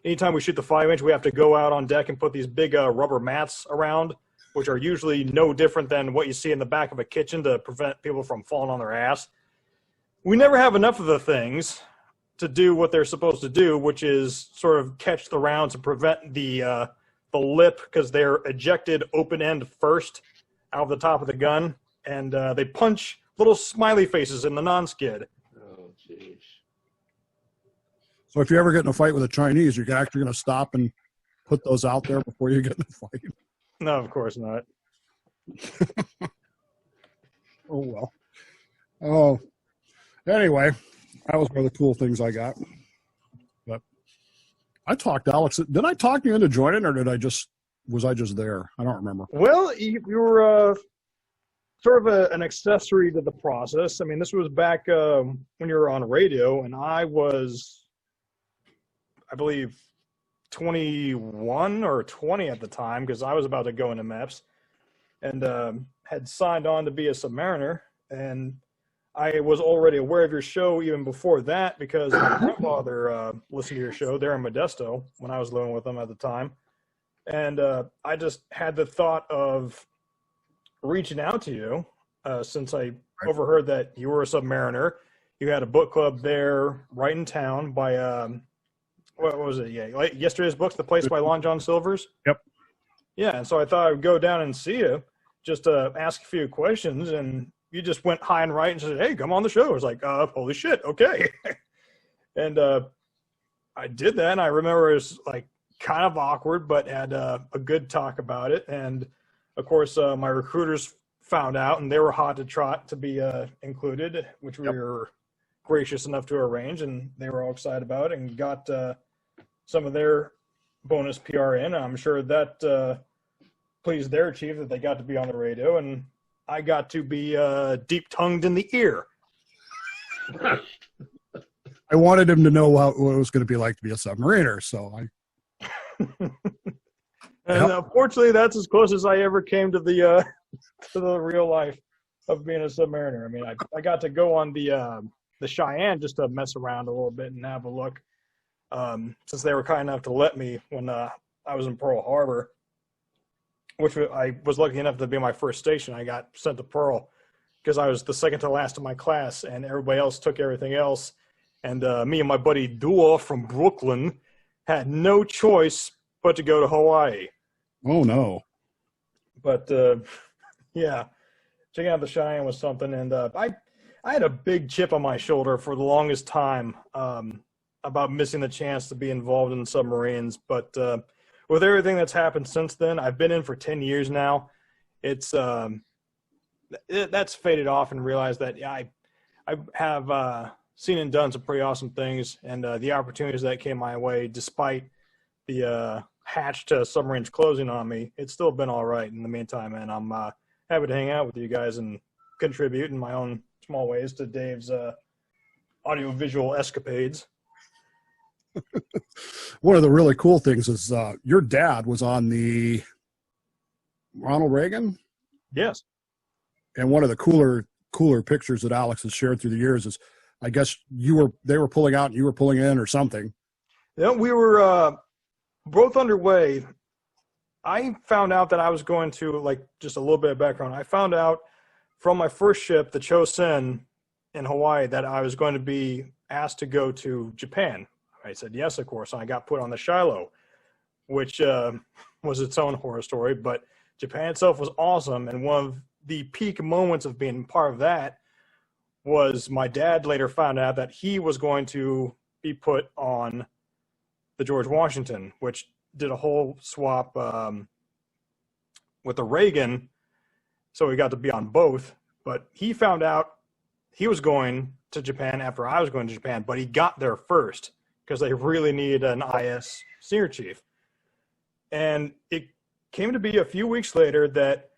anytime we shoot the 5-inch, we have to go out on deck and put these big rubber mats around, which are usually no different than what you see in the back of a kitchen to prevent people from falling on their ass. We never have enough of the things to do what they're supposed to do, which is sort of catch the rounds and prevent the lip, because they're ejected open end first out of the top of the gun, and they punch little smiley faces in the non-skid. Oh, jeez. So if you ever get in a fight with the Chinese, you're actually going to stop and put those out there before you get in the fight? No, of course not. Oh, well. Oh, anyway, that was one of the cool things I got. But I talked to Alex. Did I talk you into joining, or was I just there? I don't remember. Well, you were sort of an accessory to the process. I mean, this was back when you were on radio, and I was, I believe, 21 or 20 at the time, because I was about to go into MEPS, and had signed on to be a Submariner. And I was already aware of your show even before that, because my grandfather listened to your show there in Modesto when I was living with him at the time. And I just had the thought of reaching out to you since I overheard that you were a Submariner. You had a book club there right in town by, what was it? Yeah, like Yesterday's Books, the place by Long John Silver's. Yep. Yeah, and so I thought I would go down and see you, just to ask a few questions, and you just went high and right and said, "Hey, come on the show." I was like, holy shit, okay. And I did that, and I remember it was like kind of awkward, but had a good talk about it. And of course, my recruiters found out, and they were hot to trot to be included, which we were gracious enough to arrange, and they were all excited about it and got some of their bonus PR in. I'm sure that pleased their chief that they got to be on the radio, and I got to be deep-tongued in the ear. I wanted him to know what it was going to be like to be a Submariner, so I... And unfortunately, that's as close as I ever came to the real life of being a Submariner. I mean, I got to go on the Cheyenne just to mess around a little bit and have a look, since they were kind enough to let me when I was in Pearl Harbor, which I was lucky enough to be my first station. I got sent to Pearl because I was the second to last in my class, and everybody else took everything else. And me and my buddy Dua from Brooklyn had no choice but to go to Hawaii. Oh, no. But, yeah, checking out the Cheyenne was something. And I had a big chip on my shoulder for the longest time about missing the chance to be involved in submarines. But with everything that's happened since then, I've been in for 10 years now. It's that's faded off, and realized that I have seen and done some pretty awesome things, and the opportunities that came my way, despite the hatch to submarines closing on me, it's still been all right in the meantime. And I'm happy to hang out with you guys and contribute in my own small ways to Dave's audiovisual escapades. One of the really cool things is your dad was on the Ronald Reagan. Yes. And one of the cooler pictures that Alex has shared through the years is, I guess they were pulling out and you were pulling in or something. Yeah, we were both underway. I found out that I was going to, like, just a little bit of background. I found out from my first ship, the Chosin in Hawaii, that I was going to be asked to go to Japan. I said yes, of course, and I got put on the Shiloh, which was its own horror story. But Japan itself was awesome, and one of the peak moments of being part of that was my dad later found out that he was going to be put on the George Washington, which did a whole swap with the Reagan, so he got to be on both. But he found out he was going to Japan after I was going to Japan, but he got there first because they really needed an IS senior chief. And it came to be a few weeks later that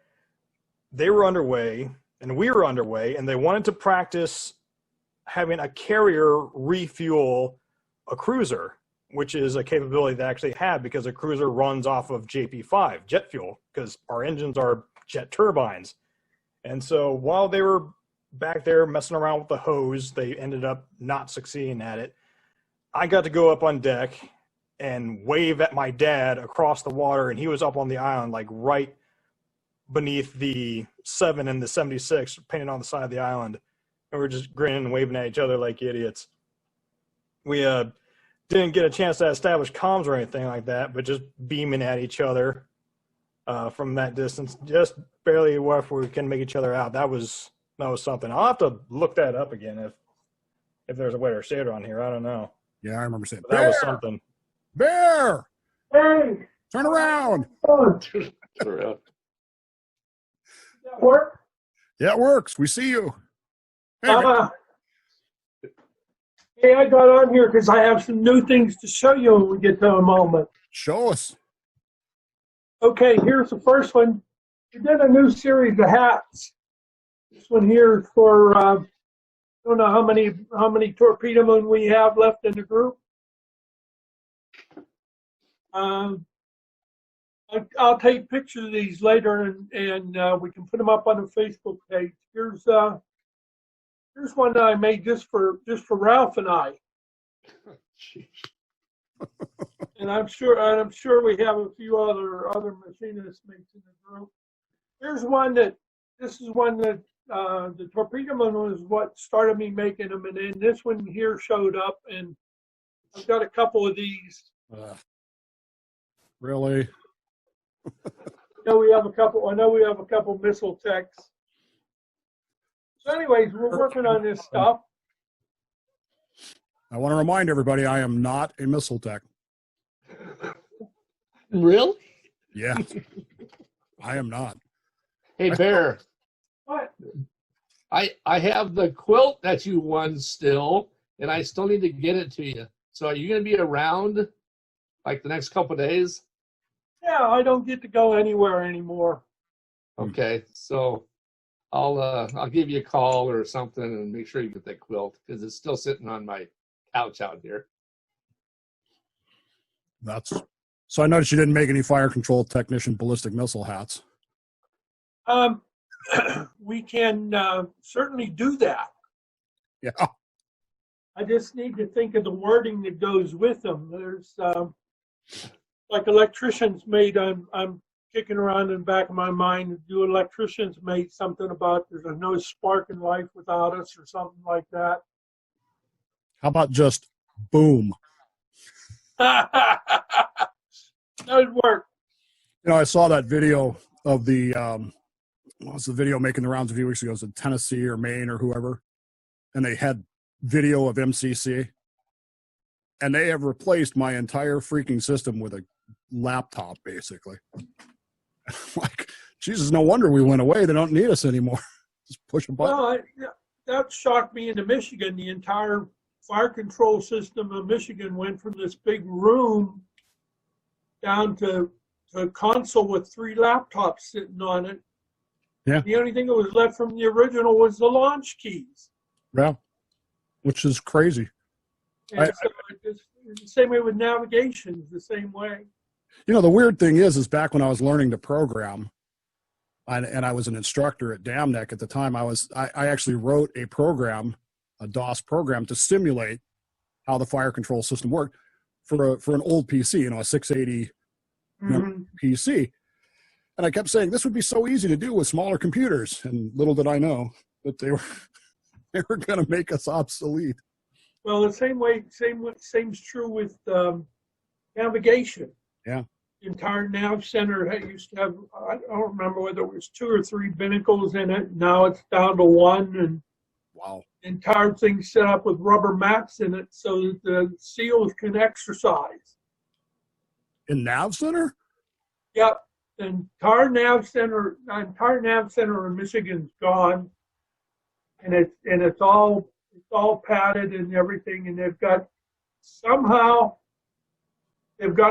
they were underway and we were underway, and they wanted to practice having a carrier refuel a cruiser, which is a capability they actually had because a cruiser runs off of JP5, jet fuel, because our engines are jet turbines. And so while they were back there messing around with the hose, they ended up not succeeding at it. I got to go up on deck and wave at my dad across the water, and he was up on the island, like right beneath the 7 and the 76 painted on the side of the island. And we're just grinning and waving at each other like idiots. We didn't get a chance to establish comms or anything like that, but just beaming at each other from that distance, just barely where we can make each other out. That was something. I'll have to look that up again if there's a way to say it on here. I don't know. Yeah, I remember saying, But that was something. Bear! Hey, Turn around! does that work? Yeah, it works. We see you. Hey, Hey, I got on here because I have some new things to show you when we get to a moment. show us. Okay, here's the first one. We did a new series of hats. This one here is for, I don't know how many Torpedo Moon we have left in the group. I'll take pictures of these later, and we can put them up on the Facebook page. Here's one that I made just for Ralph and I. And I'm sure we have a few other machinist mates in the group. This is one that the Torpedo Moon was what started me making them, and then this one here showed up, and I've got a couple of these. Really? I know we have a couple missile techs. So anyways, we're working on this stuff. I want to remind everybody I am not a missile tech. Really? Yeah, I am not. Hey, Bear, What? I have the quilt that you won still, and I still need to get it to you. So are you going to be around like the next couple of days? Yeah, I don't get to go anywhere anymore. Okay, so I'll give you a call or something and make sure you get that quilt because it's still sitting on my couch out here. So I noticed you didn't make any fire control technician ballistic missile hats. We can certainly do that. Yeah. I just need to think of the wording that goes with them. There's like electricians made. I'm kicking around in the back of my mind. Do electricians made something about there's no spark in life without us or something like that. How about just boom? That would work. You know, I saw that video of the what was the video making the rounds a few weeks ago? It was in Tennessee or Maine or whoever, and they had video of MCC, and they have replaced my entire freaking system with a laptop, basically. Like, Jesus, no wonder we went away. They don't need us anymore. Just push a button. Well, that shocked me into Michigan. The entire fire control system of Michigan went from this big room down to a console with 3 laptops sitting on it. Yeah. The only thing that was left from the original was the launch keys. Yeah, which is crazy. And so it's the same way with navigation, the same way. You know, the weird thing is back when I was learning to program, and I was an instructor at DAMNEC at the time, I actually wrote a program, a DOS program, to simulate how the fire control system worked for an old PC, you know, a 680 PC. And I kept saying this would be so easy to do with smaller computers, and little did I know that they were going to make us obsolete. Well, the same's true with navigation. Yeah. The entire nav center used to have, I don't remember whether it was 2 or 3 binnacles in it. Now it's down to 1, and Wow. the entire thing's set up with rubber mats in it so that the SEALs can exercise. In Nav Center? Yep. The entire nav center in Michigan's gone, and it's all padded and everything, and they've got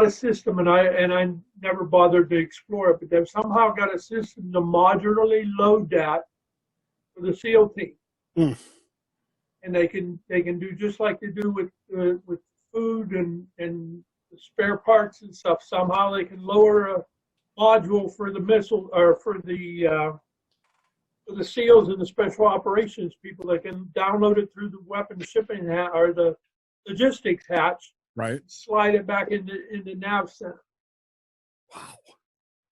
a system, and I never bothered to explore it, but they've somehow got a system to modularly load that for the SEAL team. Mm. And they can do just like they do with food and the spare parts and stuff. Somehow they can lower a module for the missile or for the SEALs and the special operations people. They can download it through the weapons shipping hat or the logistics hatch. Right. slide it back into nav center. Wow.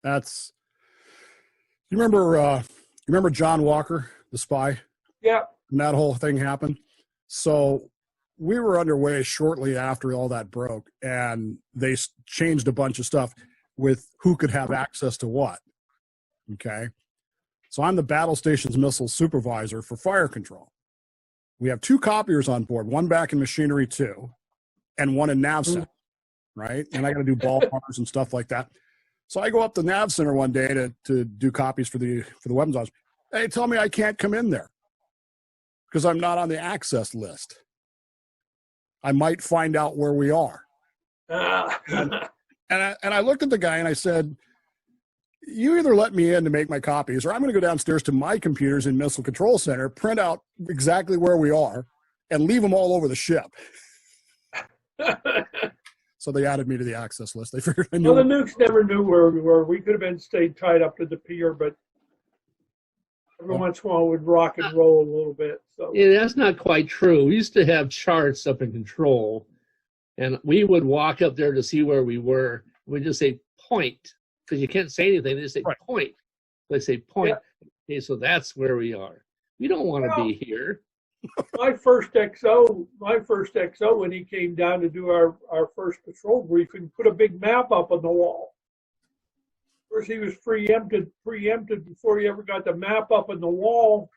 That's, you remember John Walker, the spy, Yeah. and that whole thing happened? So we were underway shortly after all that broke, and they changed a bunch of stuff with who could have access to what. Okay. So I'm the battle station's missile supervisor for fire control. We have 2 copiers on board, one back in machinery 2 and one in nav center, right? And I got to do ball runners and stuff like that. So I go up to nav center one day to do copies for the weapons officer. They tell me I can't come in there because I'm not on the access list. I might find out where we are. And I looked at the guy and I said, you either let me in to make my copies, or I'm going to go downstairs to my computers in Missile Control Center, print out exactly where we are, and leave them all over the ship. So they added me to the access list. They figured I knew. Well, the nukes never knew where we were. We could have been stayed tied up to the pier, but every once in a while we'd rock and roll a little bit. So Yeah, that's not quite true. We used to have charts up in control, and we would walk up there to see where we were. We'd just say point, because you can't say anything. They just say Right. point. They say point. Okay, so that's where we are. We don't want to be here. my first XO, when he came down to do our first patrol briefing, put a big map up on the wall. First, he was preempted before he ever got the map up on the wall.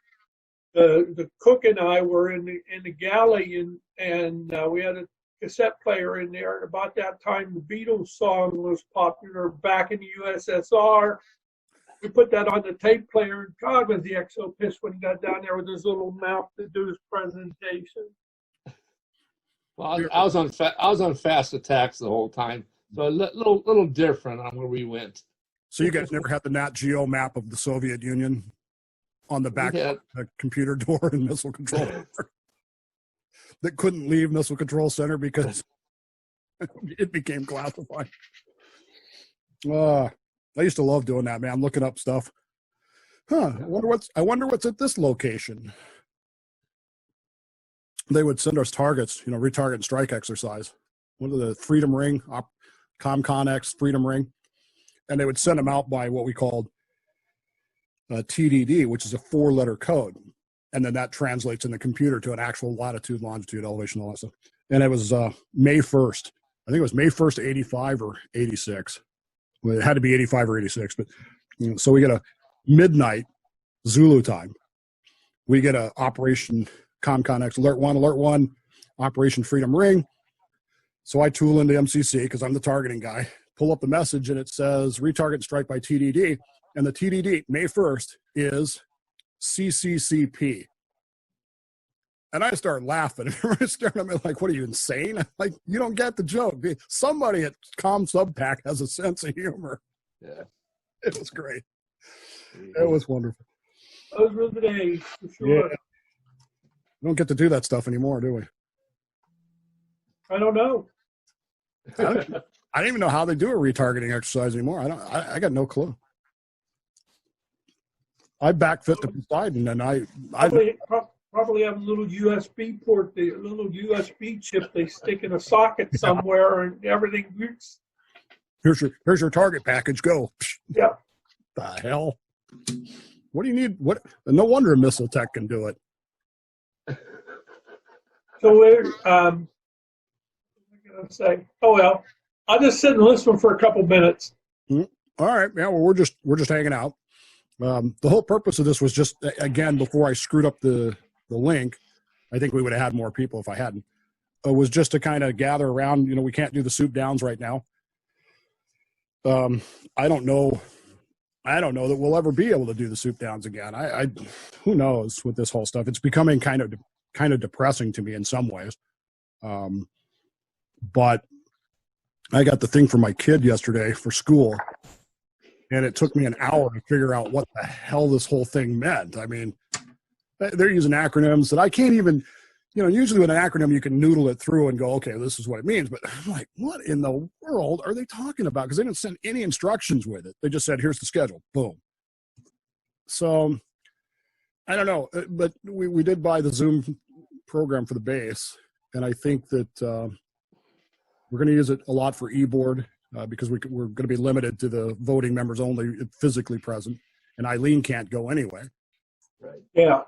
The cook and I were in the galley, and we had a cassette player in there. And about that time, the Beatles song was popular back in the USSR. We put that on the tape player, and God was the XO pissed when he got down there with his little mouth to do his presentation. Well, I was on fast attacks the whole time, so a little different on where we went. So you guys never had the Nat Geo map of the Soviet Union on the back of the computer door in Missile Control Center that couldn't leave Missile Control Center because it became classified. I used to love doing that, man. Looking up stuff. I wonder what's at this location. They would send us targets, retarget and strike exercise. One of the Freedom Ring, ComConX Freedom Ring. And they would send them out by what we called TDD, which is a 4-letter code. And then that translates in the computer to an actual latitude, longitude, elevation, all that stuff. And it was May 1st. I think it was May 1st, 85 or 86. Well, it had to be 85 or 86. But so we get a midnight Zulu time. We get a Operation ComConX Alert 1, Operation Freedom Ring. So I tool into MCC because I'm the targeting guy. Pull up the message and it says retarget and strike by TDD. And the TDD, May 1st, is CCCP. And I start laughing. Everyone's staring at me like, what are you, insane? I'm like, you don't get the joke. Somebody at ComSubPac has a sense of humor. Yeah. It was great. It was wonderful. Those were the days, for sure. Yeah. We don't get to do that stuff anymore, do we? I don't know. I don't even know how they do a retargeting exercise anymore. I got no clue. I backfit to Poseidon, and I probably have a little USB port, a little USB chip they stick in a socket somewhere, and everything works. Here's your target package. Go. Yeah. The hell? What do you need? What? No wonder a missile tech can do it. So what am I gonna say? Oh well, I'll just sit and listen for a couple minutes. All right. Yeah. Well, we're just hanging out. The whole purpose of this was just, again, before I screwed up the link, I think we would have had more people if I hadn't. Was just to kind of gather around. We can't do the soup downs right now. I don't know that we'll ever be able to do the soup downs again. Who knows with this whole stuff? It's becoming kind of depressing to me in some ways. But I got the thing for my kid yesterday for school, and it took me an hour to figure out what the hell this whole thing meant. I mean, they're using acronyms that I can't even, usually with an acronym you can noodle it through and go, okay, this is what it means. But I'm like, what in the world are they talking about? Because they didn't send any instructions with it. They just said, here's the schedule. Boom. So I don't know, but we did buy the Zoom program for the base. And I think that We're going to use it a lot for e-board because we're going to be limited to the voting members only physically present, and Eileen can't go anyway. Right. Yeah.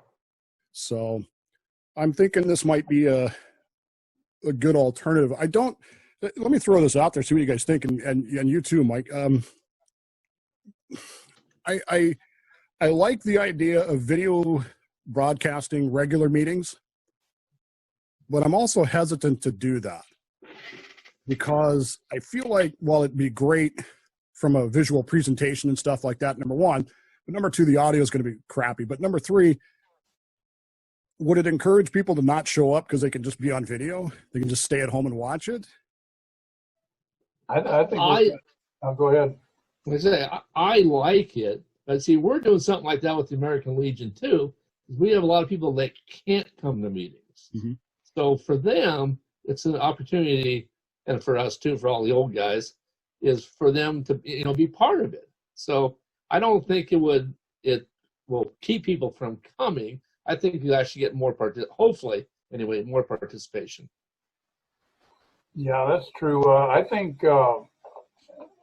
So I'm thinking this might be a good alternative. Let me throw this out there, see what you guys think, and you too, Mike. I like the idea of video broadcasting regular meetings, but I'm also hesitant to do that because I feel like while it'd be great from a visual presentation and stuff like that, number one, but number two, the audio is going to be crappy. But number three, would it encourage people to not show up because they can just be on video? They can just stay at home and watch it? I think. I'll go ahead. I say I like it, but see, we're doing something like that with the American Legion too. We have a lot of people that can't come to meetings, so for them, it's an opportunity, and for us too, for all the old guys, is for them to be part of it. So I don't think it will keep people from coming. I think you actually get more hopefully anyway, more participation. Yeah, that's true. I think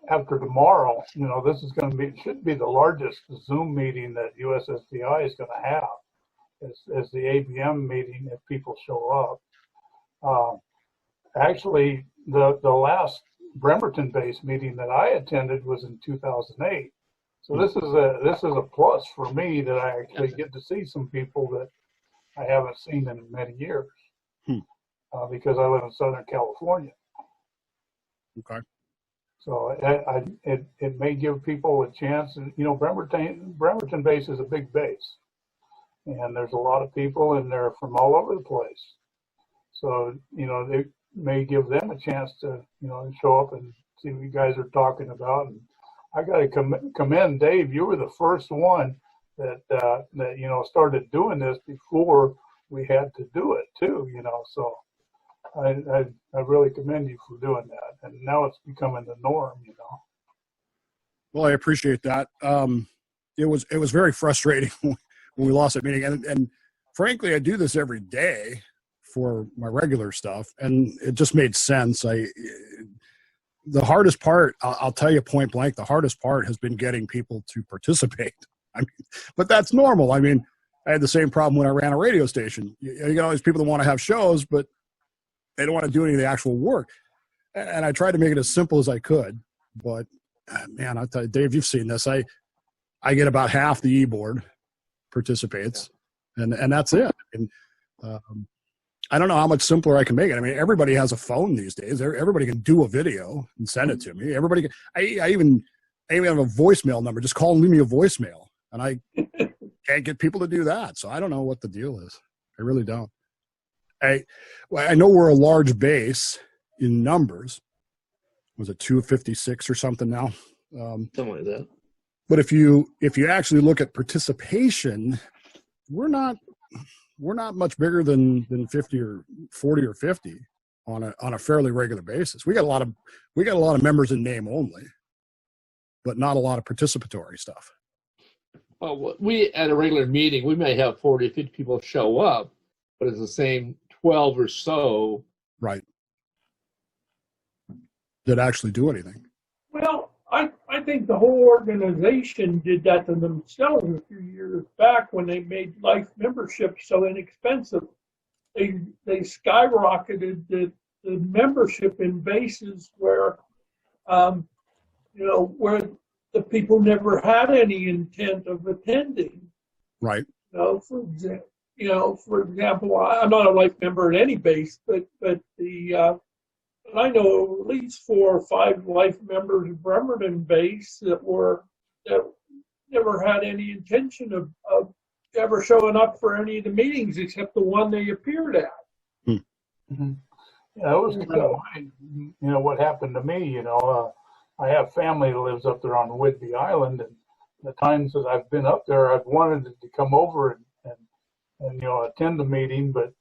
after tomorrow, this is going to should be the largest Zoom meeting that USSDI is going to have, as the ABM meeting if people show up. Actually, the last Bremerton-based meeting that I attended was in 2008. So this is a plus for me that I actually get to see some people that I haven't seen in many years. Because I live in Southern California. Okay. So it may give people a chance. And, Bremerton base is a big base. And there's a lot of people and they're from all over the place. So, they may give them a chance to, show up and see what you guys are talking about. And I got to commend Dave. You were the first one that started doing this before we had to do it too, so. I really commend you for doing that, and now it's becoming the norm. Well, I appreciate that. It was very frustrating when we lost that meeting, and frankly, I do this every day for my regular stuff, and it just made sense. The hardest part, I'll tell you point blank, the hardest part has been getting people to participate. But that's normal. I had the same problem when I ran a radio station. You got all these people that want to have shows, but they don't want to do any of the actual work. And I tried to make it as simple as I could. But, man, I'll tell you, Dave, you've seen this. I get about half the e-board participates, and that's it. And I don't know how much simpler I can make it. Everybody has a phone these days. Everybody can do a video and send it to me. Everybody can. I even have a voicemail number. Just call and leave me a voicemail. And I can't get people to do that. So I don't know what the deal is. I really don't. I know we're a large base in numbers. Was it 256 or something now? Something like that. But if you actually look at participation, we're not much bigger than 50 or 40 or 50 on a fairly regular basis. We got a lot of members in name only, but not a lot of participatory stuff. Well, we at a regular meeting, we may have 40 or 50 people show up, but it's the same 12 or so. Right. That actually do anything. Well, I think the whole organization did that to themselves a few years back when they made life memberships so inexpensive. They skyrocketed the membership in bases where, where the people never had any intent of attending. Right. For example, I'm not a life member at any base, but I know at least 4 or 5 life members of Bremerton base that never had any intention of ever showing up for any of the meetings except the one they appeared at. Mm-hmm. Yeah, it was kind of funny, what happened to me. I have family that lives up there on Whidbey Island, and the times that I've been up there, I've wanted to come over and attend the meeting, but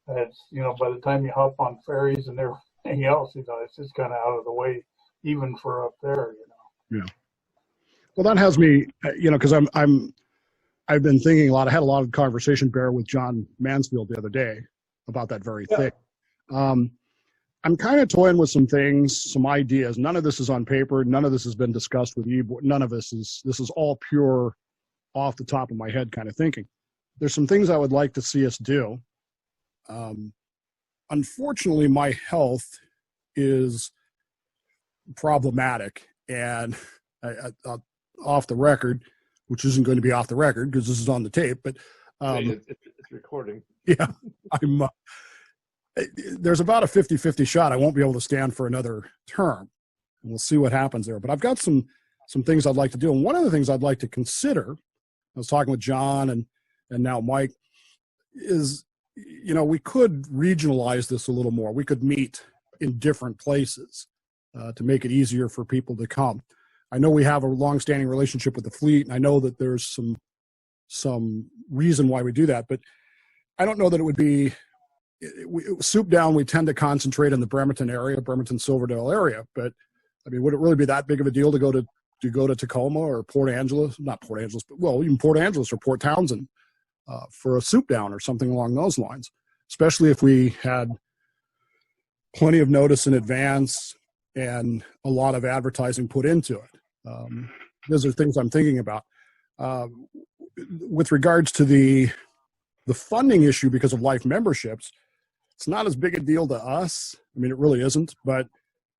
it's by the time you hop on ferries and everything else, it's just kind of out of the way, even for up there. Yeah. Well, that has me, because I've been thinking a lot. I had a lot of conversation, Bear, with John Mansfield the other day about that very thing. I'm kind of toying with some things, some ideas. None of this is on paper. None of this has been discussed with you. None of this is all pure off the top of my head kind of thinking. There's some things I would like to see us do. Unfortunately, my health is problematic, and off the record, which isn't going to be off the record because this is on the tape, but it's recording. yeah, I'm. There's about a 50-50 shot I won't be able to stand for another term. And we'll see what happens there. But I've got some things I'd like to do. And one of the things I'd like to consider, I was talking with John and now Mike, is, we could regionalize this a little more. We could meet in different places to make it easier for people to come. I know we have a longstanding relationship with the fleet, and I know that there's some reason why we do that, but I don't know that it would be Soup Down. We tend to concentrate in the Bremerton area, Bremerton Silverdale area, but I mean, would it really be that big of a deal to go to Tacoma or Port Angeles? Not Port Angeles, but even Port Angeles or Port Townsend for a Soup Down or something along those lines, especially if we had plenty of notice in advance and a lot of advertising put into it. Those are things I'm thinking about. With regards to the funding issue because of life memberships, it's not as big a deal to us. I mean, it really isn't, but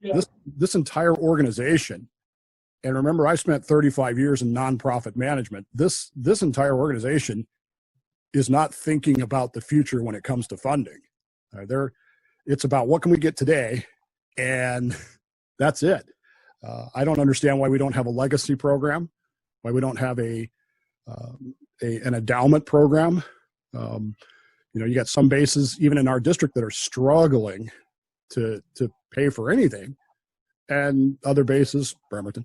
Yeah. this entire organization, and remember, I spent 35 years in nonprofit management. This entire organization is not thinking about the future when it comes to funding. It's about what can we get today, and that's it. I don't understand why we don't have a legacy program, why we don't have an endowment program. You got some bases even in our district that are struggling to pay for anything, and other bases, Bremerton,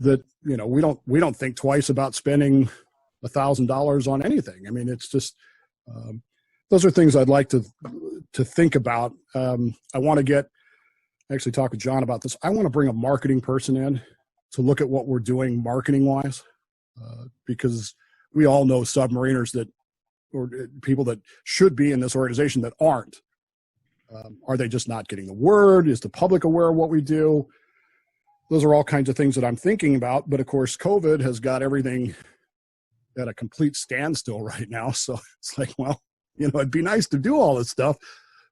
that we don't think twice about spending $1,000 on anything. I mean, it's just those are things I'd like to think about. I want to actually talk with John about this. I want to bring a marketing person in to look at what we're doing marketing wise, because we all know submariners or people that should be in this organization that aren't. Are they just not getting the word? Is the public aware of what we do? Those are all kinds of things that I'm thinking about. But of course, COVID has got everything at a complete standstill right now. So it's like, well, it'd be nice to do all this stuff,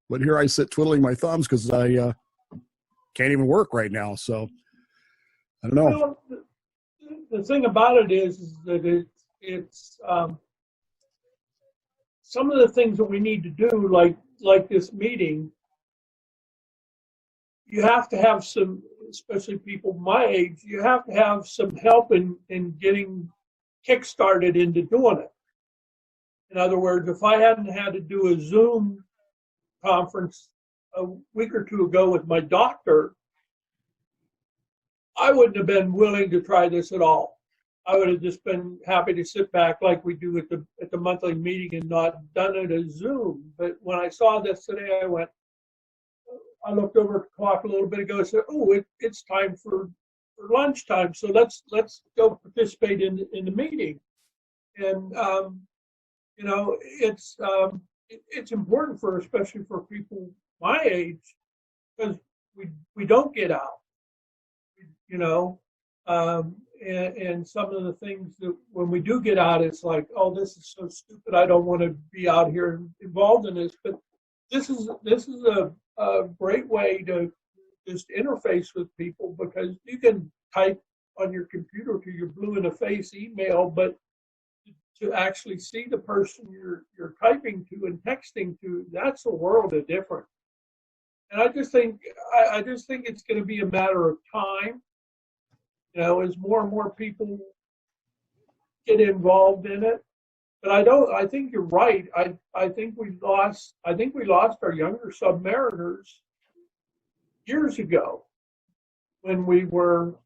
but here I sit twiddling my thumbs because I can't even work right now. So I don't know. The thing about it is that it's some of the things that we need to do, like this meeting, you have to have some, especially people my age, you have to have some help in getting kick-started into doing it. In other words, if I hadn't had to do a Zoom conference a week or two ago with my doctor, I wouldn't have been willing to try this at all. I would have just been happy to sit back like we do at the monthly meeting and not done it as Zoom. But when I saw this today, I looked over at the clock a little bit ago and said, "Oh, it's time for lunchtime. So let's go participate in the meeting." And it's important especially for people my age, because we don't get out. And some of the things that when we do get out, it's like, oh, this is so stupid. I don't want to be out here involved in this. But this is a great way to just interface with people, because you can type on your computer to your blue in the face email, but to actually see the person you're typing to and texting to, that's a world of difference. And I just think it's going to be a matter of time. As more and more people get involved in it. But I think you're right. I think we lost our younger submariners years ago when we went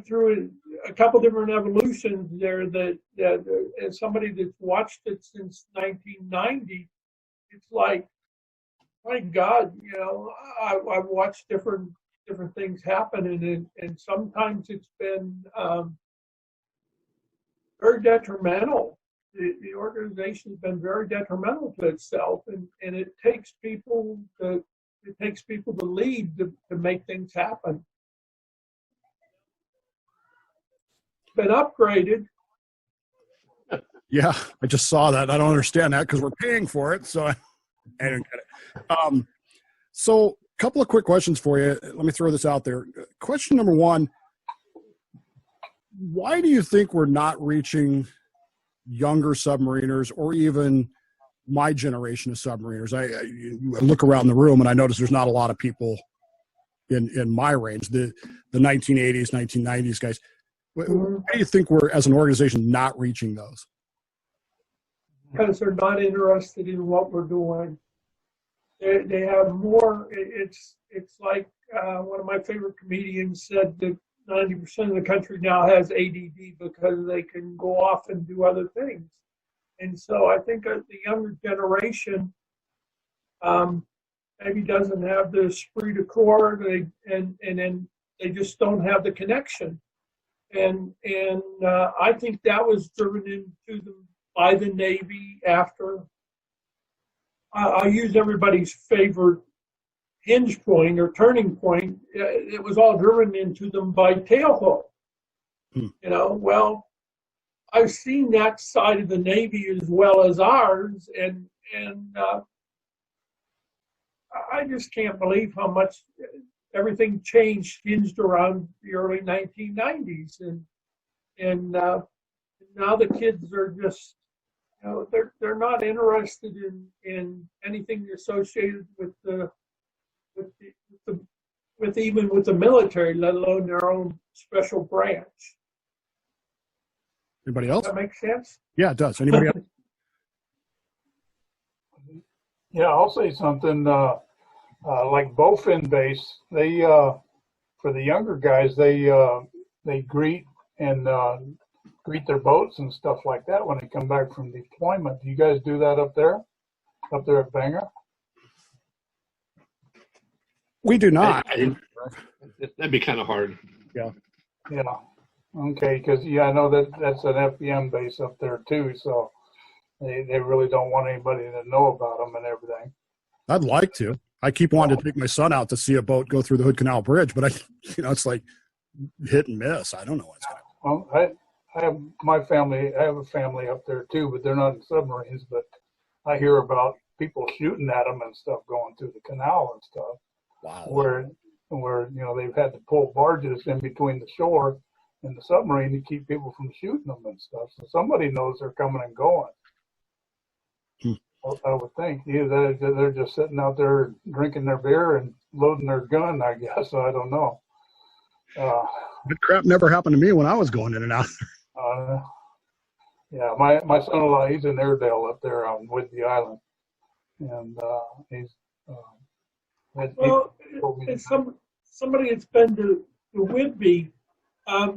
through a couple different evolutions there that as somebody that's watched it since 1990, it's like, my God, I've watched different things happen, and sometimes it's been very detrimental. The organization has been very detrimental to itself, and it takes people to takes people to lead to make things happen. Been upgraded. Yeah, I just saw that. I don't understand that because we're paying for it, so I don't get it. So, a couple of quick questions for you. Let me throw this out there. Question number one: why do you think we're not reaching younger submariners, or even my generation of submariners? I look around the room and I notice there's not a lot of people in my range, the 1980s, 1990s guys. Why do you think we're, as an organization, not reaching those? Because they're not interested in what we're doing. They have more. It's like one of my favorite comedians said that 90% of the country now has ADD because they can go off and do other things. And so I think the younger generation maybe doesn't have the esprit de corps, and then they just don't have the connection. And I think that was driven into them by the Navy after. I use everybody's favorite hinge point or turning point. It was all driven into them by tailhook. You know, well, I've seen that side of the Navy as well as ours, and I just can't believe how much everything changed, hinged around the early 1990s, and now the kids are just, you know, they're not interested in anything associated with even with the military, let alone their own special branch. Anybody else? Does that make sense? Yeah, it does. Anybody else? Yeah, I'll say something. Like Bowfin Base, they for the younger guys, they greet their boats and stuff like that when they come back from deployment. Do you guys do that up there at Bangor? We do not. That'd be kind of hard. Yeah. Okay, because I know that's an FBM base up there too, so they really don't want anybody to know about them and everything. I'd like to. I keep wanting to take my son out to see a boat go through the Hood Canal Bridge, but it's like hit and miss. I don't know what's going on. Well, I have my family. I have a family up there too, but they're not in submarines. But I hear about people shooting at them and stuff going through the canal and stuff. Wow. Where they've had to pull barges in between the shore and the submarine to keep people from shooting them and stuff. So somebody knows they're coming and going. I would think either they're just sitting out there drinking their beer and loading their gun, I guess. I don't know. That crap never happened to me when I was going in and out. Yeah, my son-in-law, he's in Airedale up there on Whidbey Island, and he's. Well, it's somebody that's been to Whidbey. I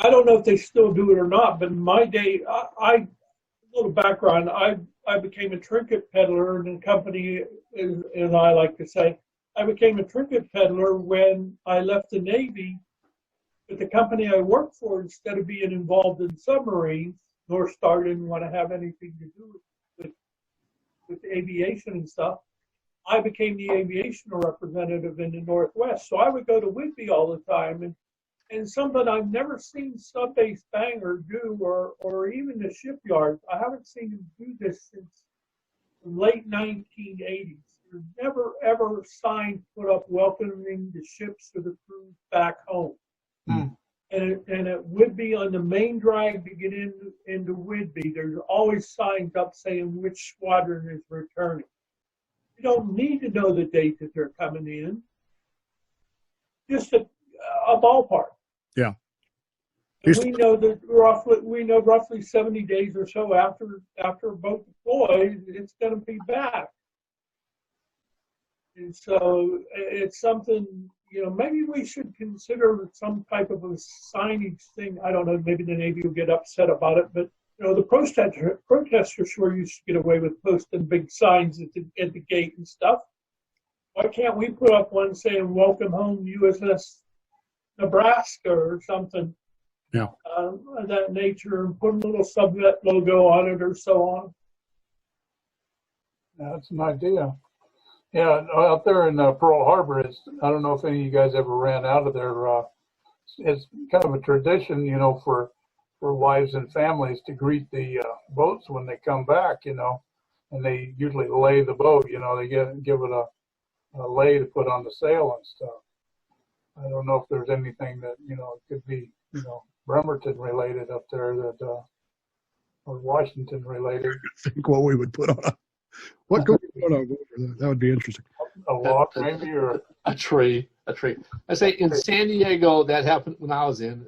don't know if they still do it or not, but in my day, a little background, I became a trinket peddler in the company, and I like to say, I became a trinket peddler when I left the Navy. But the company I worked for, instead of being involved in submarines, North Star didn't want to have anything to do with aviation and stuff. I became the aviation representative in the Northwest. So I would go to Whidbey all the time, and something I've never seen Subbase Bangor do, or even the shipyards. I haven't seen them do this since the late 1980s. There's never, ever signs put up welcoming the ships or the crews back home. And it would be on the main drag to get into Whidbey. There's always signs up saying which squadron is returning. You don't need to know the date that they're coming in. Just a ballpark. Yeah. We know roughly 70 days or so after a boat deploys, it's going to be back. And so it's something, maybe we should consider some type of a signage thing. I don't know, maybe the Navy will get upset about it, but the protesters sure used to get away with posting big signs at the gate and stuff. Why can't we put up one saying "Welcome Home, USS Nebraska" or something? Yeah. Of that nature, and put a little subvet logo on it or so on. That's an idea. Yeah, out there in Pearl Harbor, I don't know if any of you guys ever ran out of there. It's kind of a tradition, for wives and families to greet the boats when they come back, and they usually lay the boat, they give it a lay to put on the sail and stuff. I don't know if there's anything that, could be, Bremerton related up there or Washington related. I think what we would put on what could we put on over there? That would be interesting. A walk maybe, or A tree. I say in San Diego, that happened when I was in.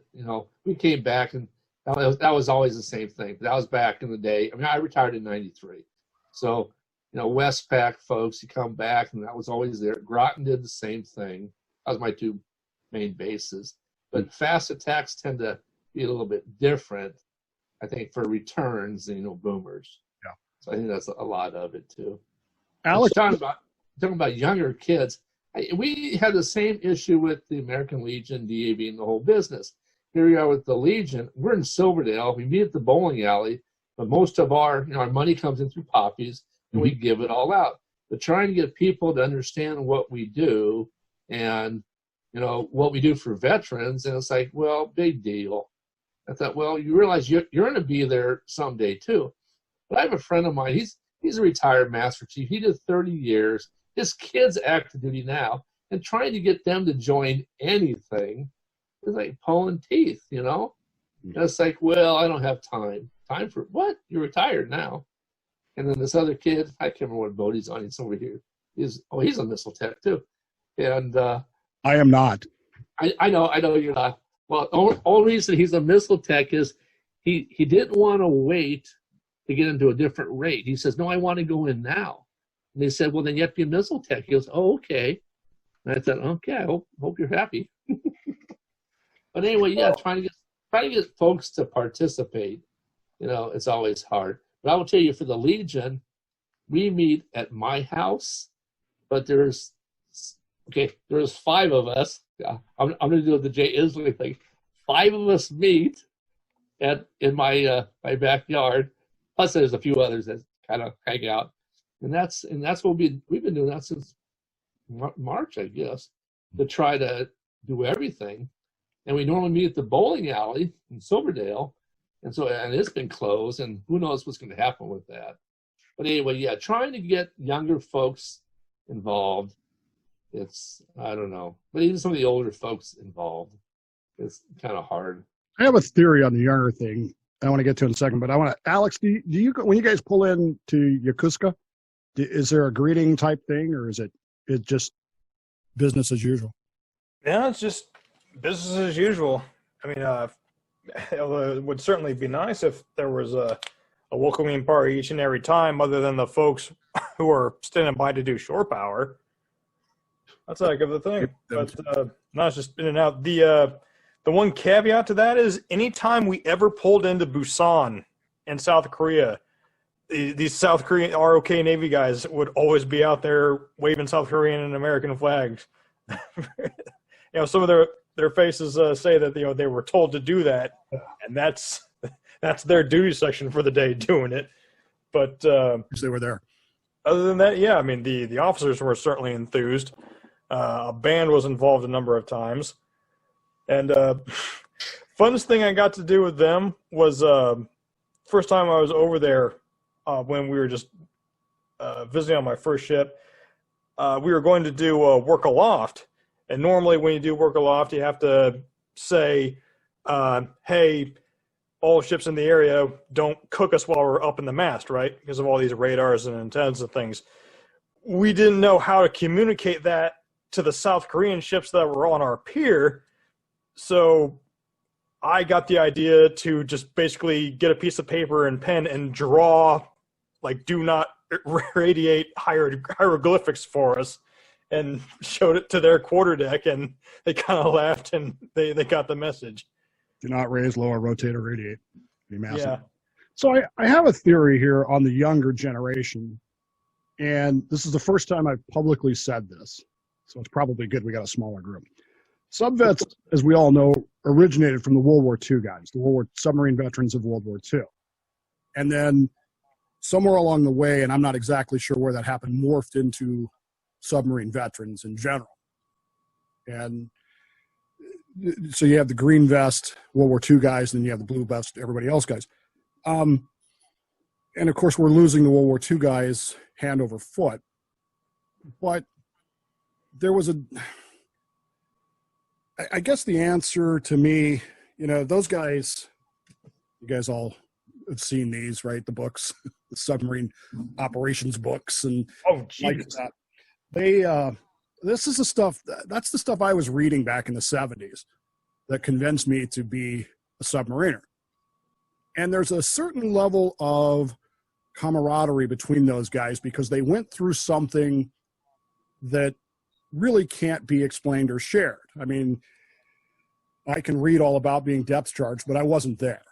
We came back, and that was always the same thing. That was back in the day. I mean, I retired in '93, so Westpac folks, you come back, and that was always there. Groton did the same thing. That was my two main bases. But fast attacks tend to be a little bit different, I think, for returns than boomers. Yeah. So I think that's a lot of it too. Alex, Talking about younger kids, we had the same issue with the American Legion, DAV, and the whole business. Here we are with the Legion. We're in Silverdale. We meet at the bowling alley, but most of our money comes in through poppies, and we give it all out. But trying to get people to understand what we do and what we do for veterans, and it's like, well, big deal. I thought, well, you realize you're going to be there someday too. But I have a friend of mine. He's a retired Master Chief. He did 30 years. His kids active duty now, and trying to get them to join anything is like pulling teeth, And it's like, well, I don't have time. Time for what? You're retired now. And then this other kid, I can't remember what boat he's on. He's over here. He's a missile tech too. And I am not. I know you're not. Well, the only reason he's a missile tech is he didn't want to wait to get into a different rate. He says, no, I want to go in now. And they said, well, then you have to be a missile tech. He goes, oh, okay. And I thought, okay, I hope you're happy. But anyway, yeah, trying to get folks to participate, it's always hard. But I will tell you, for the Legion, we meet at my house, but there's 5 of us. I'm going to do the Jay Inslee thing. 5 of us meet in my backyard. Plus, there's a few others that kind of hang out, and that's what we've been doing that since March, I guess, to try to do everything. And we normally meet at the bowling alley in Silverdale, and it's been closed, and who knows what's going to happen with that. But anyway, yeah, trying to get younger folks involved. I don't know, but even some of the older folks involved, it's kind of hard. I have a theory on the younger thing I want to get to in a second, but I want to, Alex, do you when you guys pull in to Yokosuka, is there a greeting type thing, or is it just business as usual? Yeah, it's just business as usual. I mean, it would certainly be nice if there was a welcoming party each and every time, other than the folks who are standing by to do shore power. That's a heck of a thing. But no, it's just in and out. The one caveat to that is anytime we ever pulled into Busan in South Korea, these South Korean ROK Navy guys would always be out there waving South Korean and American flags. Some of their faces say that they were told to do that, and that's their duty section for the day, doing it. But They were there. Other than that, yeah, I mean the officers were certainly enthused. A band was involved a number of times, and funnest thing I got to do with them was first time I was over there when we were just visiting on my first ship. We were going to do work aloft, and normally when you do work aloft, you have to say, "Hey, all ships in the area, don't cook us while we're up in the mast," right? Because of all these radars and antennas and things. We didn't know how to communicate that to the South Korean ships that were on our pier. So I got the idea to just basically get a piece of paper and pen and draw, like, do not radiate hieroglyphics for us, and showed it to their quarterdeck, and they kind of laughed, and they got the message. Do not raise, lower, rotate, or radiate. Be massive. Yeah. So I have a theory here on the younger generation, and this is the first time I've publicly said this, so it's probably good we got a smaller group. Subvets, as we all know, originated from the World War II guys, the submarine veterans of World War II. And then somewhere along the way, and I'm not exactly sure where that happened, morphed into submarine veterans in general. And so you have the green vest World War II guys, and then you have the blue vest everybody else guys. And of course, we're losing the World War II guys hand over foot. But there was I guess the answer to me, those guys, you guys all have seen these, right? The books, the submarine operations books, and like that. This is that's the stuff I was reading back in the 70s that convinced me to be a submariner. And there's a certain level of camaraderie between those guys because they went through something that really can't be explained or shared. I mean, I can read all about being depth charged, but I wasn't there.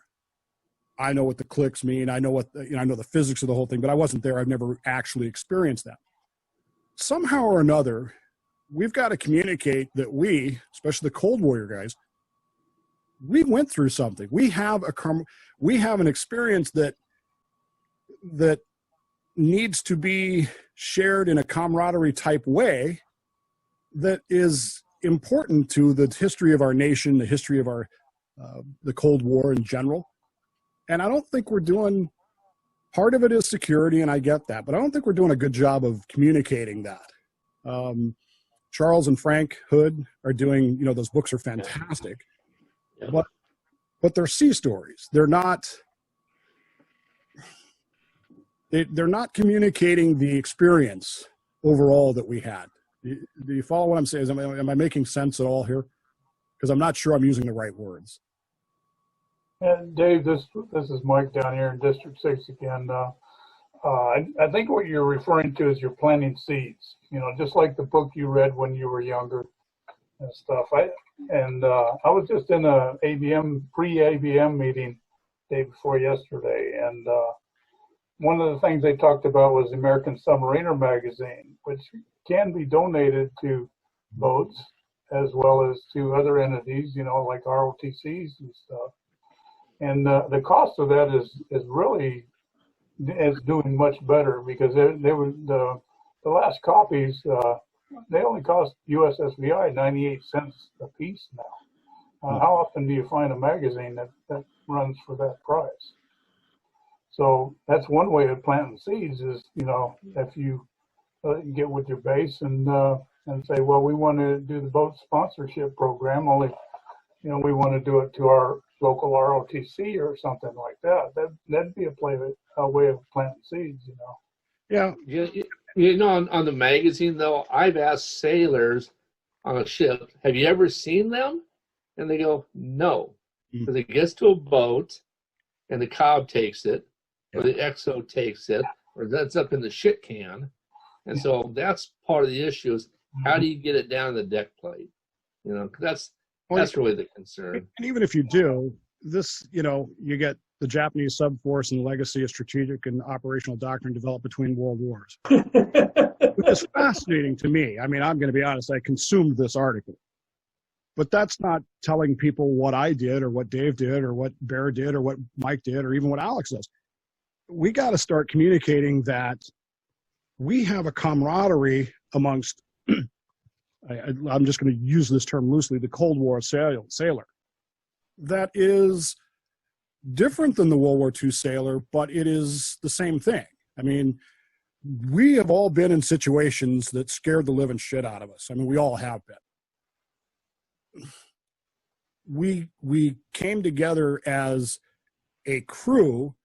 I know what the clicks mean. I know I know the physics of the whole thing, but I wasn't there. I've never actually experienced that. Somehow or another, we've got to communicate that we, especially the Cold Warrior guys, we went through something. We have an experience that needs to be shared in a camaraderie type way that is important to the history of our nation, the history of the Cold War in general. And I don't think we're doing, part of it is security, and I get that, but I don't think we're doing a good job of communicating that. Charles and Frank Hood are doing, those books are fantastic, but they're sea stories. They're not communicating the experience overall that we had. Do you follow what I'm saying? Am I making sense at all here? Because I'm not sure I'm using the right words. And Dave, this is Mike down here in District 6 again. I think what you're referring to is you're planting seeds, just like the book you read when you were younger and stuff. I was just in a pre-ABM meeting day before yesterday, and one of the things they talked about was the American Submariner magazine, which can be donated to boats as well as to other entities, like ROTCs and stuff. And the cost of that is really doing much better because they were the last copies. They only cost USSVI 98 cents a piece now. How often do you find a magazine that runs for that price? So that's one way of planting seeds is, if you get with your base and say, well, we want to do the boat sponsorship program, only, we want to do it to our local ROTC or something like that. That'd be a way of planting seeds, Yeah. On the magazine, though, I've asked sailors on a ship, have you ever seen them? And they go, no. Because it gets to a boat and the cob takes it, or the XO takes it, or that's up in the shit can. And so that's part of the issue is how do you get it down the deck plate? That's really the concern. And even if you do, you get the Japanese sub force and the legacy of strategic and operational doctrine developed between world wars. It's fascinating to me. I mean, I'm going to be honest, I consumed this article. But that's not telling people what I did or what Dave did or what Bear did or what Mike did or even what Alex does. We got to start communicating that we have a camaraderie amongst, I'm just going to use this term loosely, the Cold War sailor, that is different than the World War II sailor, but it is the same thing. I mean, we have all been in situations that scared the living shit out of us. I mean, we all have been. We came together as a crew,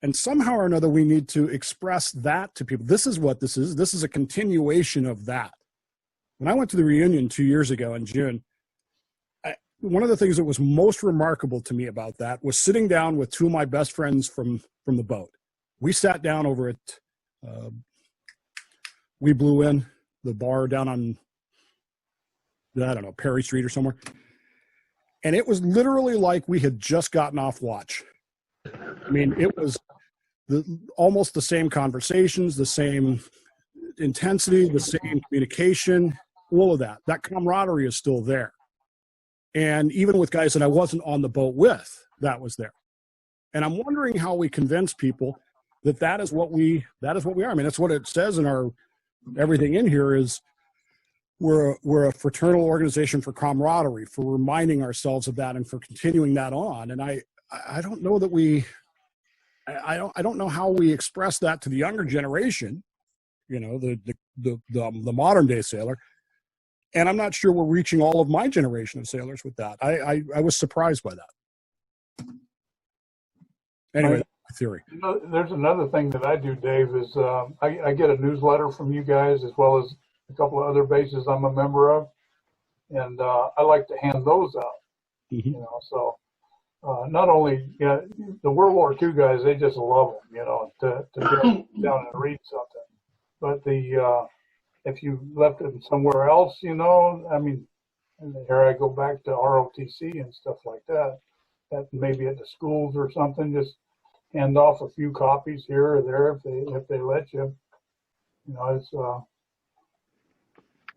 and somehow or another we need to express that to people. This is what this is. This is a continuation of that. When I went to the reunion 2 years ago in June, one of the things that was most remarkable to me about that was sitting down with two of my best friends from the boat. We sat down over at We Blew In, the bar down on, I don't know, Perry Street or somewhere. And it was literally like we had just gotten off watch. I mean, it was almost the same conversations, the same intensity, the same communication, all of that. That camaraderie is still there. And even with guys that I wasn't on the boat with, that was there. And I'm wondering how we convince people that that is what we are. I mean, that's what it says in our everything in here is we're a fraternal organization for camaraderie, for reminding ourselves of that and for continuing that on. And I don't know that I don't know how we express that to the younger generation, you know, the modern day sailor. And I'm not sure we're reaching all of my generation of sailors with that. I was surprised by that. Anyway, my theory. You know, there's another thing that I do, Dave, is I get a newsletter from you guys as well as a couple of other bases I'm a member of, and I like to hand those out. Mm-hmm. You know, so not only the World War II guys, they just love them, you know, to get down and read something. But if you left them somewhere else, you know, I mean, and here I go back to ROTC and stuff like that. That maybe at the schools or something, just hand off a few copies here or there if they let you. You know, it's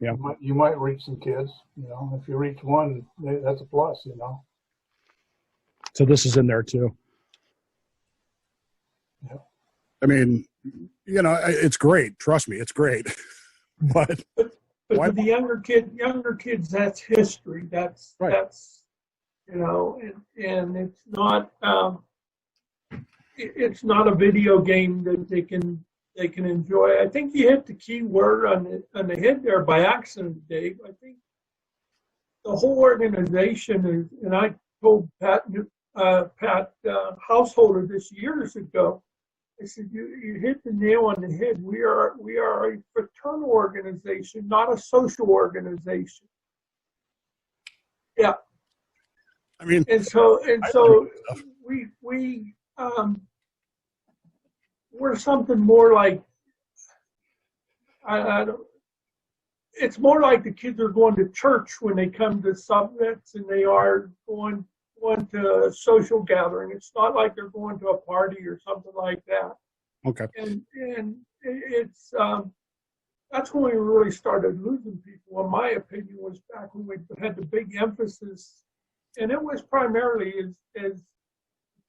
yeah. You might reach some kids. You know, if you reach one, that's a plus. You know. So this is in there too. Yeah. I mean, you know, it's great. Trust me, it's great. But for the younger kids, that's history. That's right. That's, you know, and it's not a video game that they can enjoy. I think you hit the key word on the head there by accident, Dave. I think the whole organization is, and I told Pat Householder this years ago. I said, you hit the nail on the head. We are a fraternal organization, not a social organization. Yeah. I mean, and so we're something more like, I don't. It's more like the kids are going to church when they come to summits and they are going to a social gathering. It's not like they're going to a party or something like that. okay. And it's that's when we really started losing people, in my opinion, was back when we had the big emphasis, and it was primarily as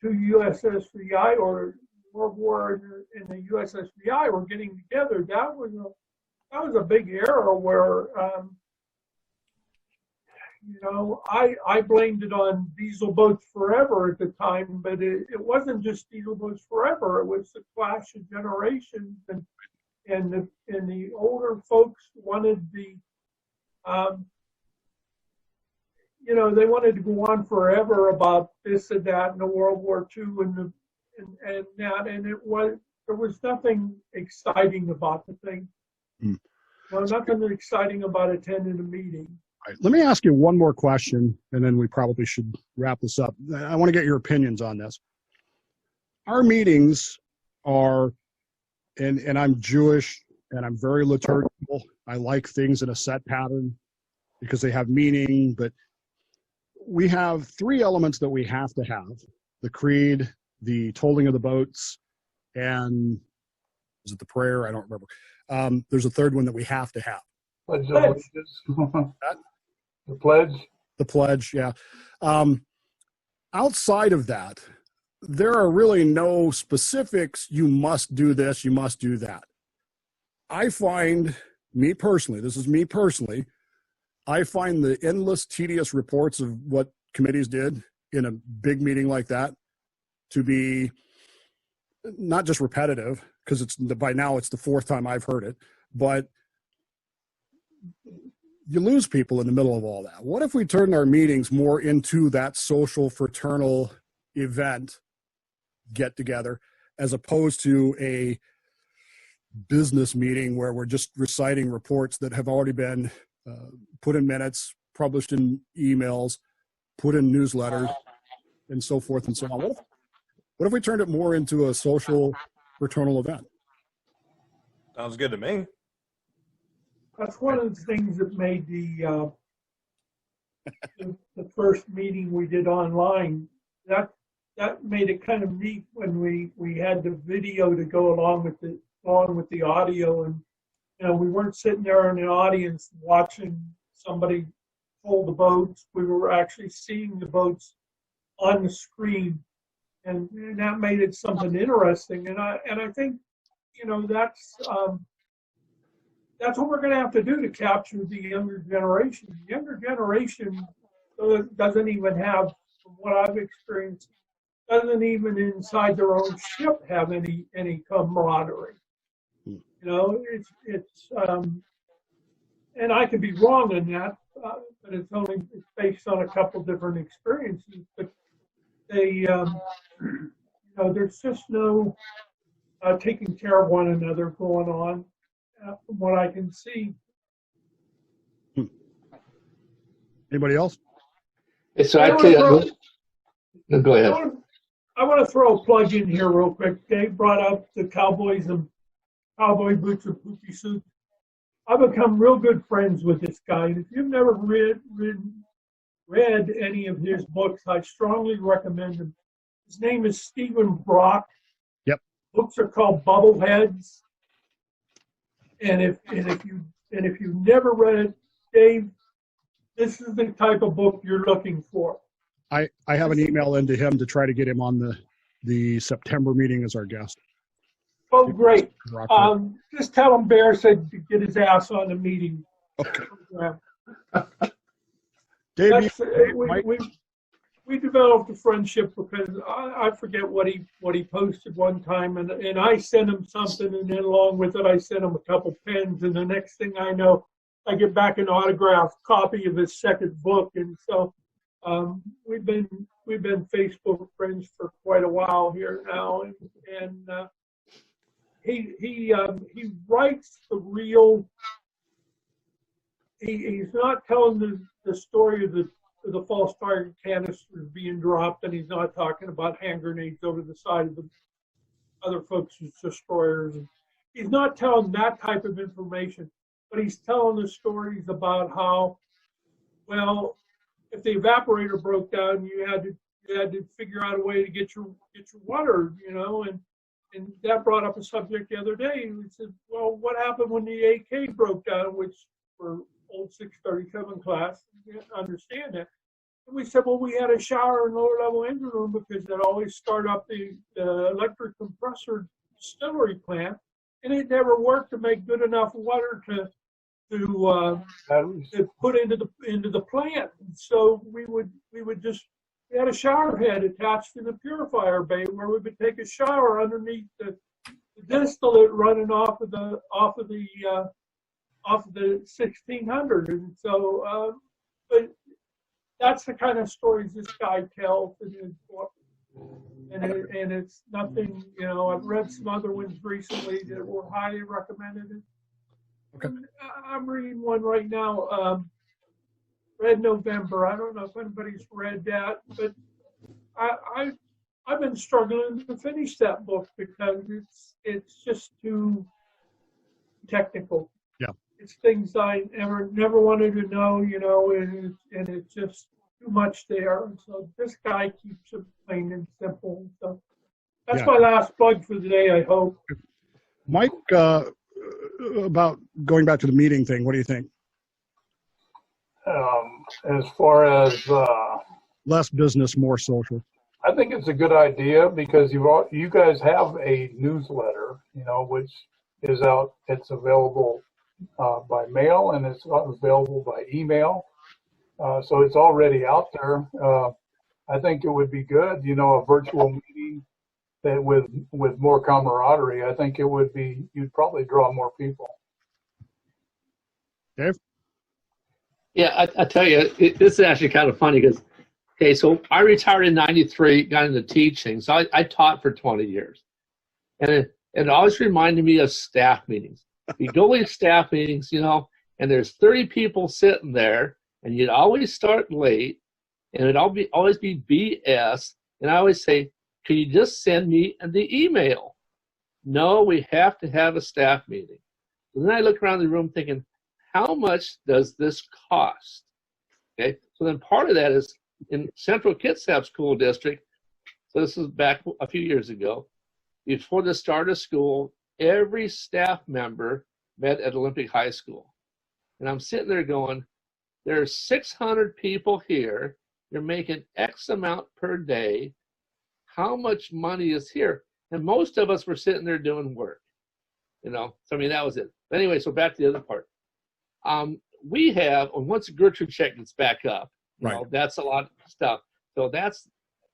to USSVI or World War and the USSVI were getting together. That was a big era where you know, I blamed it on Diesel Boats Forever at the time, but it wasn't just Diesel Boats Forever. It was the clash of generations, and the older folks wanted you know, they wanted to go on forever about this and that in the World War II and that, and there was nothing exciting about the thing. Well, nothing exciting about attending a meeting. Right. Let me ask you one more question, and then we probably should wrap this up. I want to get your opinions on this. Our meetings are, and I'm Jewish, and I'm very liturgical. I like things in a set pattern because they have meaning, but we have three elements that we have to have: the creed, the tolling of the boats, and is it the prayer? I don't remember. There's a third one that we have to have. Pledge of Allegiance. The pledge. The pledge, yeah. Outside of that, there are really no specifics. You must do this, you must do that. I find, me personally, this is me personally, I find the endless, tedious reports of what committees did in a big meeting like that to be not just repetitive, because by now it's the fourth time I've heard it, but you lose people in the middle of all that. What if we turned our meetings more into that social fraternal event get together, as opposed to a business meeting where we're just reciting reports that have already been put in minutes, published in emails, put in newsletters, and so forth and so on? What if we turned it more into a social fraternal event? Sounds good to me. That's one of the things that made the first meeting we did online. That made it kind of neat when we had the video to go along with the audio, and you know, we weren't sitting there in the audience watching somebody pull the boats. We were actually seeing the boats on the screen, and that made it something interesting. And I think, you know, that's that's what we're going to have to do to capture the younger generation. The younger generation doesn't even have, from what I've experienced, doesn't even inside their own ship have any camaraderie. You know, it's and I could be wrong in that, but it's based on a couple different experiences. But they, you know, there's just no taking care of one another going on, from what I can see. Anybody else? So I tell you, no, go ahead. I want to throw a plug in here real quick. Dave brought up the Cowboys and cowboy boots and poopy suits. I've become real good friends with this guy. And if you've never read any of his books, I strongly recommend them. His name is Stephen Brock. Yep. Books are called Bubbleheads. And if you've never read it, Dave, this is the type of book you're looking for. I have an email into him to try to get him on the September meeting as our guest. Oh, great. Just tell him Bear said to get his ass on the meeting. Okay. program. Dave, We developed a friendship because I forget what he posted one time, and I sent him something, and then along with it I sent him a couple pens, and the next thing I know, I get back an autographed copy of his second book, and so we've been Facebook friends for quite a while here now, and he writes the real. He's not telling the story of the false target canisters being dropped, and he's not talking about hand grenades over the side of the other folks' destroyers. He's not telling that type of information, but he's telling the stories about how, well, if the evaporator broke down, you had to figure out a way to get your water, you know, and that brought up a subject the other day. We said, well, what happened when the AK broke down, which for old 637 class, you understand that. And we said, well, we had a shower in lower level engine room because it always start up the electric compressor distillery plant, and it never worked to make good enough water to put into the plant. And so we had a shower head attached to the purifier bay where we would take a shower underneath the distillate running off of the 1600. And so, but that's the kind of stories this guy tells in his book. And it's nothing, you know, I've read some other ones recently that were highly recommended. Okay. I'm reading one right now, Red November. I don't know if anybody's read that, but I've been struggling to finish that book because it's just too technical. Yeah. It's things I never wanted to know, you know, and it's just too much there. And so this guy keeps it plain and simple. So that's my last plug for the day, I hope. Mike, about going back to the meeting thing, what do you think? As far as Less business, more social. I think it's a good idea because you guys have a newsletter, you know, which is out. It's available by mail and it's available by email. So it's already out there. I think it would be good, you know, a virtual meeting that with more camaraderie. I think it would be, you'd probably draw more people. Dave? Yeah, I tell you, this is actually kind of funny because, okay, so I retired in '93, got into teaching. So I taught for 20 years. And it always reminded me of staff meetings. You go to staff meetings, you know, and there's 30 people sitting there, and you'd always start late, and it'd always be BS. And I always say, can you just send me the email? No, we have to have a staff meeting. And then I look around the room thinking, how much does this cost? Okay, so then part of that is in Central Kitsap School District, so this is back a few years ago, before the start of school, every staff member met at Olympic High School. And I'm sitting there going, there's 600 people here, you're making X amount per day, how much money is here? And most of us were sitting there doing work. you know. So I mean, that was it. But anyway, so back to the other part. We have, once Gertrude Check gets back up, you know, that's a lot of stuff. So that's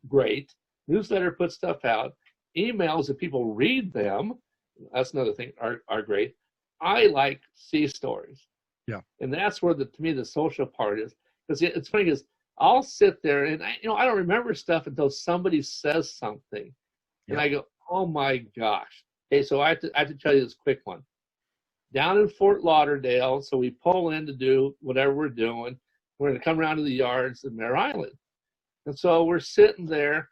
great. Newsletter puts stuff out. Emails, if people read them, that's another thing, are great. I like see stories. Yeah. And that's where to me the social part is. Because it's funny because I'll sit there and I don't remember stuff until somebody says something. And I go, oh my gosh. Okay, so I have to tell you this quick one. Down in Fort Lauderdale, so we pull in to do whatever we're doing. We're going to come around to the yards in Mare Island. And so we're sitting there.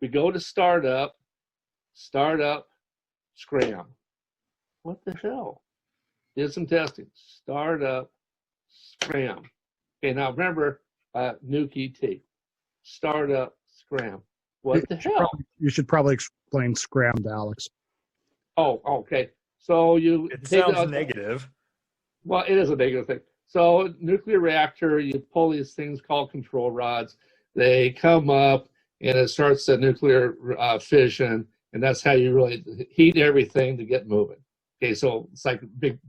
We go to start up, scram. What the hell? Did some testing. Start up, scram. Okay, now remember, Nuki T. Start up, scram. What the hell? You should probably explain scram to Alex. Oh, okay. So It sounds negative. Well, it is a negative thing. So nuclear reactor, you pull these things called control rods. They come up, and it starts the nuclear fission, and that's how you really heat everything to get moving. Okay, so it's like big.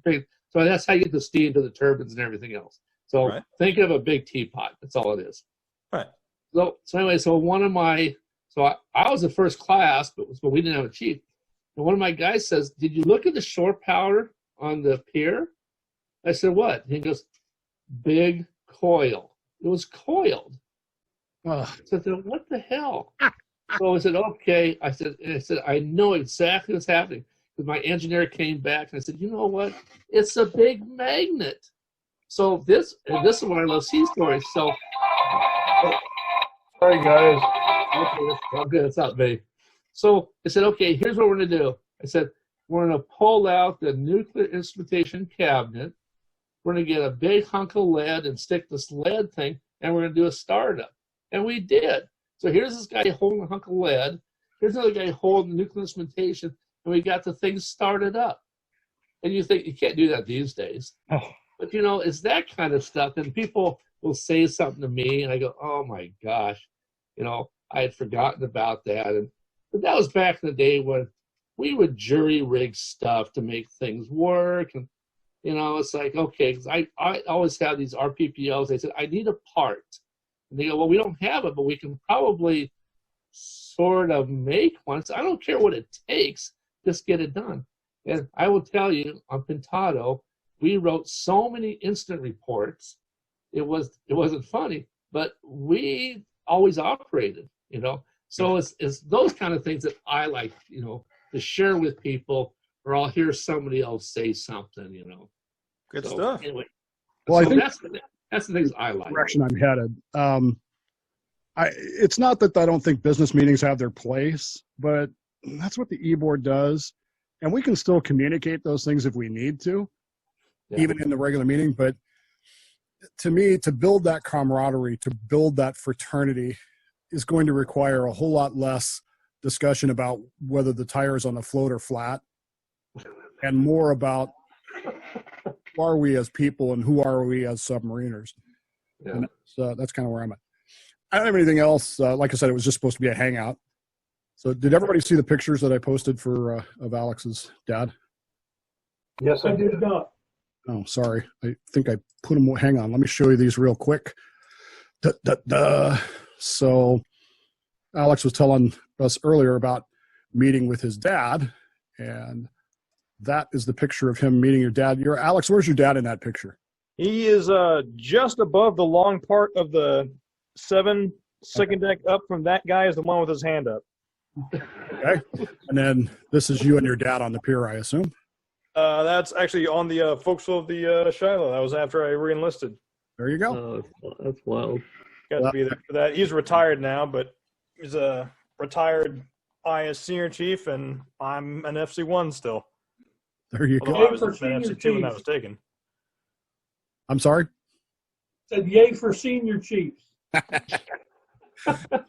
So that's how you get the steam to the turbines and everything else. So think of a big teapot. That's all it is. Right. So anyway, so one of my, I was the first class, but we didn't have a chief. And one of my guys says, "Did you look at the shore power on the pier?" I said, "What?" He goes, "Big coil." It was coiled. So I said, "What the hell?" So I said, "Okay." I said, "I know exactly what's happening." Because my engineer came back and I said, "You know what? It's a big magnet." So this is one I love sea stories. So Sorry, guys. I'm good. It's not me. So I said, "Okay, here's what we're going to do." I said, "We're going to pull out the nuclear instrumentation cabinet. We're going to get a big hunk of lead and stick this lead thing, and we're going to do a startup." And we did. So here's this guy holding a hunk of lead. Here's another guy holding nuclear instrumentation, and we got the thing started up. And you think you can't do that these days. Oh. But, it's that kind of stuff. And people will say something to me, and I go, oh, my gosh. I had forgotten about that. But that was back in the day when we would jury rig stuff to make things work. And, it's like, okay, because I always have these RPPOs. They said, I need a part. And they go, well, we don't have it, but we can probably sort of make one. So I don't care what it takes, just get it done. And I will tell you, on Pintado, we wrote so many incident reports. It wasn't funny, but we always operated, So it's those kind of things that I like, to share with people, or I'll hear somebody else say something, Good stuff. Anyway, Well, so I think that's the things I like. direction I'm headed. It's not that I don't think business meetings have their place, but that's what the e-board does. And we can still communicate those things if we need to, even in the regular meeting. But to me, to build that camaraderie, to build that fraternity is going to require a whole lot less discussion about whether the tires on the float are flat and more about who are we as people and who are we as submariners. Yeah. And that's kind of where I'm at. I don't have anything else. Like I said, it was just supposed to be a hangout. So did everybody see the pictures that I posted for of Alex's dad? Yes, I I did. did not. Oh, sorry. I think I put them. Hang on. Let me show you these real quick. So Alex was telling us earlier about meeting with his dad, and that is the picture of him meeting your dad. Alex, where's your dad in that picture? He is just above the long part of the second deck up from that guy is the one with his hand up. Okay. And then this is you and your dad on the pier, I assume. That's actually on the forecastle of the Shiloh. That was after I re-enlisted. There you go. That's wild. Got to be there for that. He's retired now, but he's a retired IS senior chief, and I'm an FC1 still. There you Although go. I was an FC2 when that was taken. I'm sorry? Said yay for senior chiefs.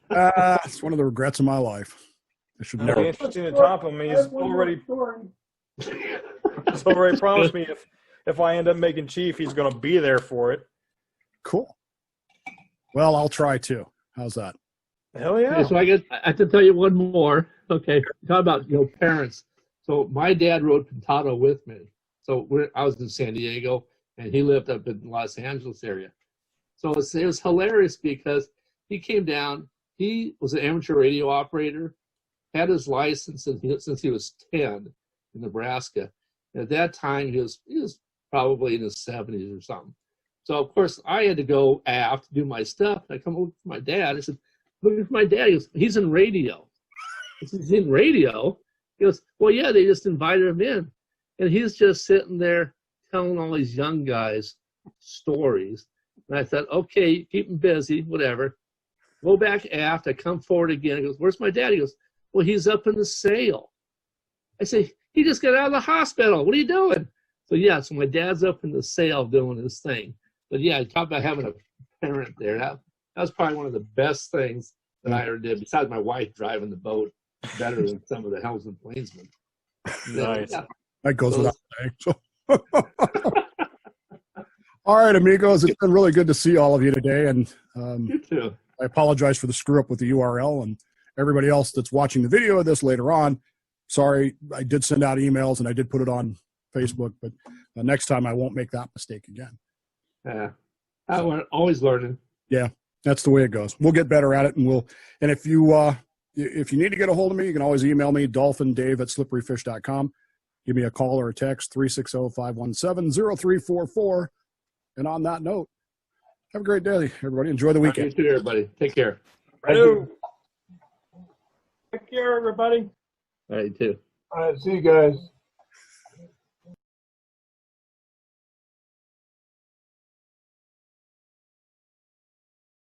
It's one of the regrets of my life. I should It'll never. be interesting to top him. He's already promised me if I end up making chief, he's going to be there for it. Cool. Well, I'll try too. How's that? Hell yeah. Okay, so I have to tell you one more. Okay, talk about parents. So my dad rode Pintado with me. So I was in San Diego, and he lived up in Los Angeles area. So it was hilarious because he came down. He was an amateur radio operator, had his license since he was 10 in Nebraska. And at that time, he was probably in his 70s or something. So, of course, I had to go aft to do my stuff. I come over to my dad. I said, look at my dad. He goes, he's in radio. I said, he's in radio? He goes, well, yeah, they just invited him in. And he's just sitting there telling all these young guys stories. And I thought, okay, keep him busy, whatever. Go back aft. I come forward again. He goes, where's my dad? He goes, well, he's up in the sail. I say, he just got out of the hospital. What are you doing? So, yeah, so my dad's up in the sail doing his thing. But, yeah, talk about having a parent there. That was probably one of the best things that I ever did, besides my wife driving the boat better than some of the helmsman plainsmen. Nice. Yeah. That goes without saying. So. All right, amigos, it's been really good to see all of you today. And You too. I apologize for the screw up with the URL, and everybody else that's watching the video of this later on. Sorry, I did send out emails and I did put it on Facebook, but next time I won't make that mistake again. Yeah. I'm always learning. Yeah, that's the way it goes. We'll get better at it, and if you need to get a hold of me, you can always email me, dolphindave@slipperyfish.com. Give me a call or a text, 360-517-0344. And on that note, have a great day, everybody. Enjoy the weekend. You too, everybody. Take care. Hello. Take care, everybody. All right, you too. All right, see you guys.